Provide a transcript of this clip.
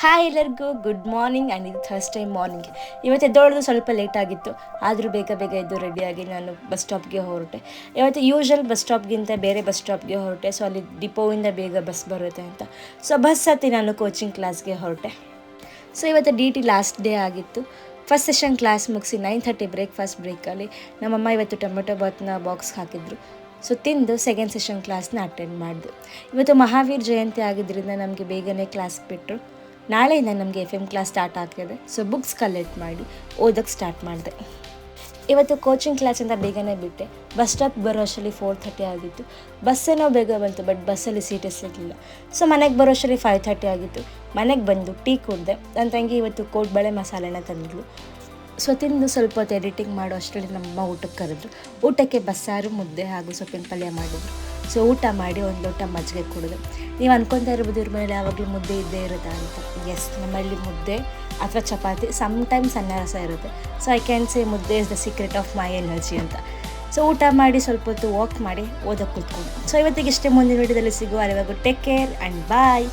Hi ಎಲ್ಲರಿಗೂ good morning and ಇದು Thursday morning. ಇವತ್ತು ಎದ್ದೊಳೋದು ಸ್ವಲ್ಪ ಲೇಟ್ ಆಗಿತ್ತು, ಆದರೂ ಬೇಗ ಬೇಗ ಎದ್ದು ರೆಡಿಯಾಗಿ ನಾನು ಬಸ್ ಸ್ಟಾಪ್ಗೆ ಹೊರಟೆ. ಇವತ್ತು ಯೂಶ್ವಲ್ ಬಸ್ ಸ್ಟಾಪ್ಗಿಂತ ಬೇರೆ ಬಸ್ ಸ್ಟಾಪ್ಗೆ ಹೊರಟೆ. ಸೊ ಅಲ್ಲಿ ಡಿಪೋವಿಂದ ಬೇಗ ಬಸ್ ಬರುತ್ತೆ ಅಂತ. ಸೊ ಬಸ್ ಹತ್ತಿ ನಾನು ಕೋಚಿಂಗ್ ಕ್ಲಾಸ್ಗೆ ಹೊರಟೆ. ಸೊ ಇವತ್ತು ಟಿ ಲಾಸ್ಟ್ ಡೇ ಆಗಿತ್ತು. ಫಸ್ಟ್ ಸೆಷನ್ ಕ್ಲಾಸ್ ಮುಗಿಸಿ 9:30 ಬ್ರೇಕ್ಫಾಸ್ಟ್ ಬ್ರೇಕಲ್ಲಿ ನಮ್ಮಮ್ಮ ಇವತ್ತು ಟೊಮೆಟೊ ಬಾತ್ನ ಬಾಕ್ಸ್ಗೆ ಹಾಕಿದ್ರು. ಸೊ ತಿಂದು ಸೆಕೆಂಡ್ ಸೆಷನ್ ಕ್ಲಾಸ್ನ ಅಟೆಂಡ್ ಮಾಡಿದೆ. ಇವತ್ತು ಮಹಾವೀರ್ ಜಯಂತಿ ಆಗಿದ್ದರಿಂದ ನಮಗೆ ಬೇಗನೆ ಕ್ಲಾಸ್ ಬಿಟ್ಟರು. ನಾಳೆಯಿಂದ ನಮಗೆ FM ಕ್ಲಾಸ್ ಸ್ಟಾರ್ಟ್ ಆಗ್ತಿದೆ. ಸೊ ಬುಕ್ಸ್ ಕಲೆಕ್ಟ್ ಮಾಡಿ ಓದೋಕ್ಕೆ ಸ್ಟಾರ್ಟ್ ಮಾಡಿದೆ. ಇವತ್ತು ಕೋಚಿಂಗ್ ಕ್ಲಾಸಿಂದ ಬೇಗನೆ ಬಿಟ್ಟೆ. ಬಸ್ ಸ್ಟಾಪ್ ಬರೋ ಅಷ್ಟರಲ್ಲಿ 4:30 ಆಗಿತ್ತು. ಬಸ್ಸೇನೋ ಬೇಗ ಬಂತು, ಬಟ್ ಬಸ್ಸಲ್ಲಿ ಸೀಟೇ ಸಿಗಲಿಲ್ಲ. ಸೊ ಮನೆಗೆ ಬರೋ ಅಷ್ಟರಲ್ಲಿ 5:30 ಆಗಿತ್ತು. ಮನೆಗೆ ಬಂದು ಟೀ ಕುಡಿದೆ. ನನ್ನ ತಂಗಿ ಇವತ್ತು ಕೋಡ್ಬಳೆ ಮಸಾಲೆನ ತಂದಿದ್ಲು. ಸೊ ತಿಂದು ಸ್ವಲ್ಪ ಹೊತ್ತು ಎಡಿಟಿಂಗ್ ಮಾಡೋ ಅಷ್ಟರಲ್ಲಿ ನಮ್ಮಮ್ಮ ಊಟಕ್ಕೆ ಕರೆದ್ರು. ಊಟಕ್ಕೆ ಬಸ್ಸಾರು, ಮುದ್ದೆ ಹಾಗೂ ಸೊಪ್ಪಿನ ಪಲ್ಯ ಮಾಡಿದ್ರು. ಸೊ ಊಟ ಮಾಡಿ ಒಂದು ಲೋಟ ಮಜ್ಜಿಗೆ ಕುಡಿದೆ. ನೀವು ಅನ್ಕೊತಾ ಇರ್ಬೋದು ಇವ್ರ ಮೇಲೆ ಯಾವಾಗಲೂ ಮುದ್ದೆ ಇದ್ದೇ ಇರುತ್ತೆ ಅಂತ. ಎಸ್, ನಮ್ಮಲ್ಲಿ ಮುದ್ದೆ ಅಥವಾ ಚಪಾತಿ, ಸಮ್ಟೈಮ್ಸ್ ಅನ್ನ ರಸ ಇರುತ್ತೆ. ಸೊ ಐ ಕ್ಯಾನ್ ಸೇ ಮುದ್ದೆ is the secret of my energy ಅಂತ. ಸೊ ಊಟ ಮಾಡಿ ಸ್ವಲ್ಪ ಹೊತ್ತು ವಾಕ್ ಮಾಡಿ ಓದೋಕ್ಕೆ ಕೂತ್ಕೊಂಡು. ಸೊ ಇವತ್ತಿಗೆ ಇಷ್ಟೇ. ಮುಂದಿನ ವಿಡಿಯೋದಲ್ಲಿ ಸಿಗುವ. ಅಲ್ಲಿವರೆಗೂ ಟೇಕ್ ಕೇರ್ ಆ್ಯಂಡ್ ಬಾಯ್.